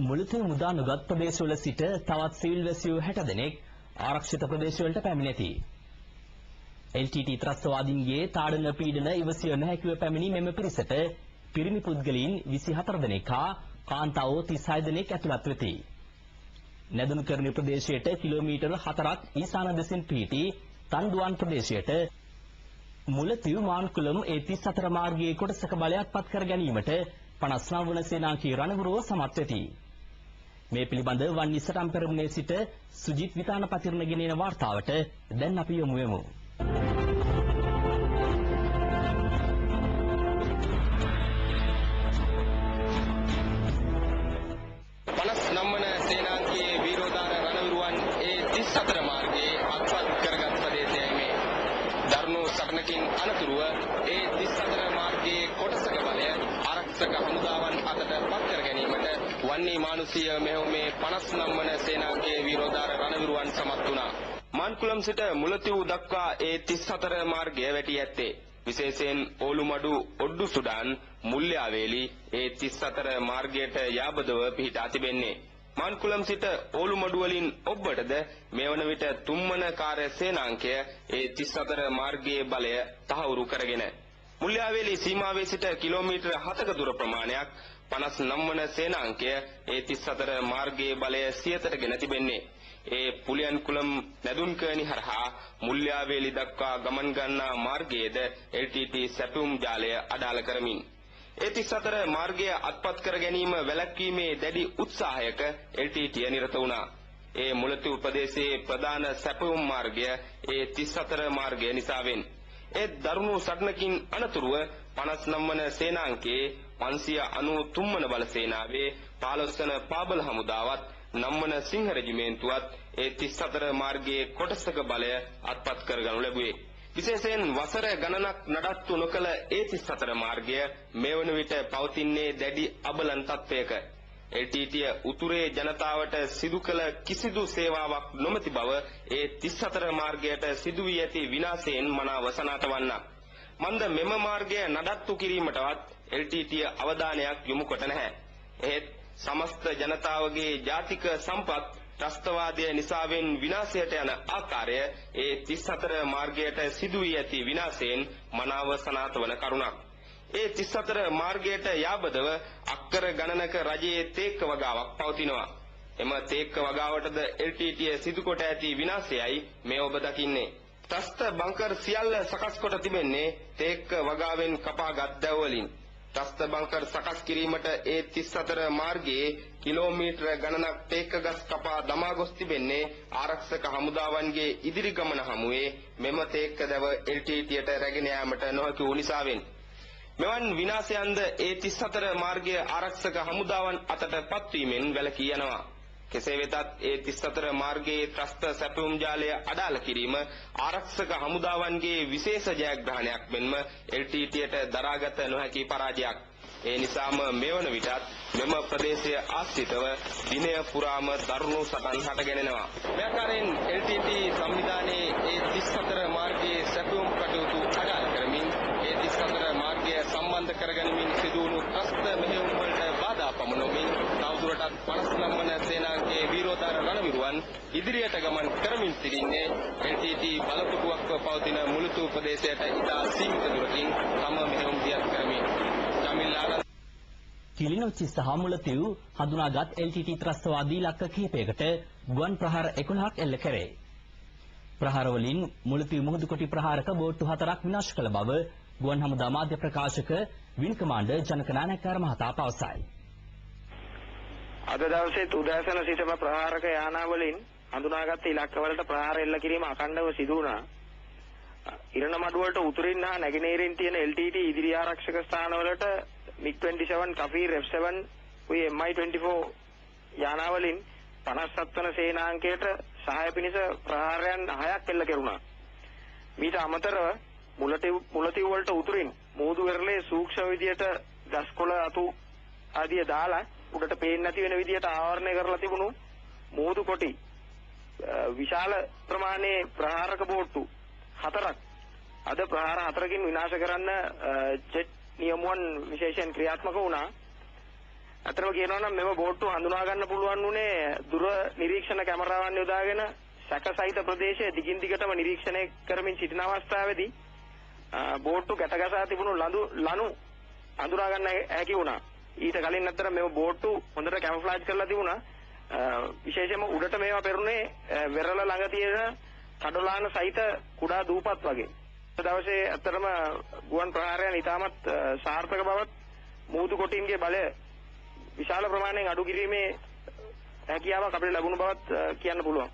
මුලතිව් මුදා නුගත් ප්‍රදේශවල සිට තවත් සිවිල් වැසියෝ 60 දෙනෙක් ආරක්ෂිත ප්‍රදේශවලට පැමිණෙති. LTT ත්‍රස්තවාදීන්ගේ තාඩන පීඩන ඉවසිය නොහැකිව පැමිණි මෙම පිරිසට පිරිමි පුද්ගලයන් 24 දෙනෙක් හා කාන්තාවෝ 36 දෙනෙක් ඇතුළත් වෙති. නැදුණුකරණි ප්‍රදේශයට කිලෝමීටර් 4ක් ඊසාන දෙසින් පිහිටි තන්දුවන් ප්‍රදේශයට මුලතිව් මාන්කුලම් A34 මාර්ගයේ කොටසක බලයක් පත් කර ගැනීමට 59 වන සේනාංකී රණවිරුව සමත් වෙති. මේ පිළිබඳ වන්නි සටන් පෙරමුණේ සිට සුජිත් විතානපතිරණ ගෙනෙන වාර්තාවට දැන් අපි යමු වෙමු. අනතුරුව ඒ 34 මාර්ගයේ කොටසක බලය ආරක්ෂක හමුදාවන් අතට පත් කර ගැනීමට වන්නේ මානුෂීය මෙහෙයුමේ 59 වන සේනාංගයේ විරෝධාර රණවිරුවන් සමත් වුණා. මාන්කුලම් සිට මුලතිව් දක්වා ඒ 34 මාර්ගය වැටි ඇත්තේ. විශේෂයෙන් ඕලුමඩු ඔඩ්ඩු සුඩාන් මුල්‍යාවේලි ඒ 34 මාර්ගයට යාබදව පිහිටා තිබෙන්නේ. මාන්කුලම් සිට ඕලුමඩු වලින් ඔබ්බටද මේ වන විට තුම්මන කාර්ය සේනාංකය ඒ 34 මාර්ගයේ බලය තහවුරු කරගෙන මුල්‍යාවේලි සීමාවේ සිට කිලෝමීටර් 7ක දුර ප්‍රමාණයක් 59 වන සේනාංකය ඒ 34 මාර්ගයේ බලය සියතට ගෙන තිබෙන්නේ. ඒ පුලියන්කුලම් නැදුන්කර්ණි හරහා මුල්‍යාවේලි දක්වා ගමන් ගන්නා මාර්ගයේද LTT සැපුම් ජාලය අඩාල කරමින් ඒ 34 මාර්ගය අත්පත් කර ගැනීම වැළැක්වීමේ දැඩි උත්සාහයක LTT නිරත වුණා. ඒ මුලතිව් ප්‍රදේශයේ ප්‍රධාන සැපුම් මාර්ගය ඒ 34 මාර්ගය නිසාවෙන් ඒ දරුණු සටනකින් අනතුරුව 59 වන සේනාංකයේ 593 වන බල සේනාවේ 15 වන පාබල හමුදාවත් 9 වන සිංහ රෙජිමේන්තුවත් ඒ 34 මාර්ගයේ කොටසක බලය අත්පත් කරගනු ලැබුවේ. විශේෂයෙන් වසර ගණනක් නඩත්තු නොකළ ඒ 34 මාර්ගය මේ වන විට පවතින්නේ දැඩි අබලන් තත්ත්වයක. LTT උතුරේ ජනතාවට සිදු කළ කිසිදු සේවාවක් නොමැති බව ඒ 34 මාර්ගයට සිදු වී ඇති විනාශයෙන් මනාව සනාථ වන්නක්. මන්ද මෙම මාර්ගය නඩත්තු කිරීමටවත් LTT අවධානයක් යොමු කොට නැහැ. එහෙත් සමස්ත ජනතාවගේ ජාතික සම්පත් ත්‍රස්තවාදය නිසාවෙන් විනාශයට යන ආකාරය ඒ 34 මාර්ගයට සිදු වී ඇති විනාශයෙන් මනාව සනාථ වන කරුණක්. ඒ 34 මාර්ගයට යාබදව අක්කර ගණනක රජයේ තේක්ක වගාවක් පවතිනවා. එම තේක්ක වගාවටද LTT සිදු කොට ඇති විනාශයයි මේ ඔබ දකින්නේ. ත්‍රස්ත බංකර් සියල්ල සකස් කොට තිබෙන්නේ තේක්ක වගාවෙන් කපාගත් දැව වලින්. ත්‍රස්ත බංකර් සකස් කිරීමට ඒ 34 මාර්ගයේ කිලෝමීටර ගණනක් තේක්ක ගස් කපා දමා ගොස් තිබෙන්නේ ආරක්ෂක හමුදාවන්ගේ ඉදිරි ගමන හමුවේ මෙම තේක්ක දැව LTTට රැගෙන යාමට නොහැකි වූ නිසාවෙන්. මෙවන් විනාශයන්ද ඒ 34 මාර්ගයේ ආරක්ෂක හමුදාවන් අතට පත්වීමෙන් වැළකී යනවා. කෙසේ වෙතත් ඒ 34 මාර්ගයේ ත්‍රස්ත සැපුම් ජාලය අඩාල කිරීම ආරක්ෂක හමුදාවන්ගේ විශේෂ ජයග්‍රහණයක් මෙන්ම LTTට දරාගත නොහැකි පරාජයක්. ඒ නිසාම මෙවන විටත් මෙම ප්‍රදේශය ආශ්‍රිතව දිනය පුරාම දරුණු සටන් හටගෙනෙනවා. මේ ආකාරයෙන් LTT සංවිධානයේ ඒ 34 මාර්ගයේ සැපුම් කටයුතු අඩාල කරමින් ඒ 34 මාර්ගය සම්බන්ධ කරගනිමින් සිදුවුණු ත්‍රස්ත මෙහෙයුම් වලට බාධා පමුණුමින් තවදුරටත් 59 වන සේනාංගයේ වීරෝදාර රණවිරුවන් ඉදිරියට ගමන් කරමින් සිටින්නේ LTT බලකොටුවක්ව පවතින මුලතිව් ප්‍රදේශයට ඉතා සීමිත දුරකින් තම මෙහෙයුම් දියත් කරමින් කිලිනොච්චි සහ මුලතිව් හඳුනාගත් LTT ත්‍රස්තවාදී ඉලක්ක කිහිපයකට ගුවන් ප්‍රහාර 11ක් එල්ල කරේ. ප්‍රහාර වලින් මුලතිව් මුහුදු කොටි ප්‍රහාරක බෝට්ටු 4ක් විනාශ කළ බව ගුවන් හමුදා මාධ්‍ය ප්‍රකාශක වින් කමාන්ඩර් ජනක නායකකාර මහතා පවසයි. අද දවසේ උදෑසන සිටම ප්‍රහාරක යානා වලින් හඳුනාගත් ඉලක්කවලට ප්‍රහාර එල්ල කිරීම අඛණ්ඩව සිදු වුණා. ඉරණමඩු වලට උතුරින් හා නැගෙනහිරින් තියෙන LTT ඉදිරි ආරක්ෂක ස්ථානවලට MiG-27 කෆීර් F7 උයි Mi-24 යානා වලින් 57 වන සේනාංකයට සහාය පිණිස ප්‍රහාරයන් 6ක් එල්ල කෙරුණා. මීට අමතරව මුලතිව් වලට උතුරින් මෝදු වෙරළේ සූක්ෂම විදියට ගස්කොළ අතු ආදිය දාලා උඩට පේන්නේ නැති වෙන විදියට ආවරණය කරලා තිබුණු මෝදු කොටි විශාල ප්‍රමාණයේ ප්‍රහාරක බෝට්ටු 4ක් අද ප්‍රහාර 4කින් විනාශ කරන්න ජෙට් නියමුවන් විශේෂයෙන් ක්‍රියාත්මක වුණා. අතරම කියනවා නම් මෙම බෝට්ටු හඳුනා ගන්න පුළුවන් උනේ දුර නිරීක්ෂණ කැමරාවන් යොදාගෙන සැකසහිත ප්‍රදේශයේ දිගින් දිගටම නිරීක්ෂණය කරමින් සිටින අවස්ථාවේදී බෝට්ටු ගැටගසා තිබුණු ලනු හඳුනා ගන්න හැකි වුණා. ඊට කලින් අතර මෙම බෝට්ටු හොඳට කැමොෆ්ලාජ් කරලා තිබුණා. විශේෂයෙන්ම උඩට මේවා පෙරුණේ වෙරළ ළඟ තියෙන කඩලාන සහිත කුඩා දූපත් වගේ. දවසේ අතරම ගුවන් ප්‍රහාරයන් ඉතාමත් සාර්ථක බවත් මූදු කොටින්ගේ බලය විශාල ප්‍රමාණයෙන් අඩු කිරීමේ හැකියාවක් අපිට ලැබුණු බවත් කියන්න පුළුවන්.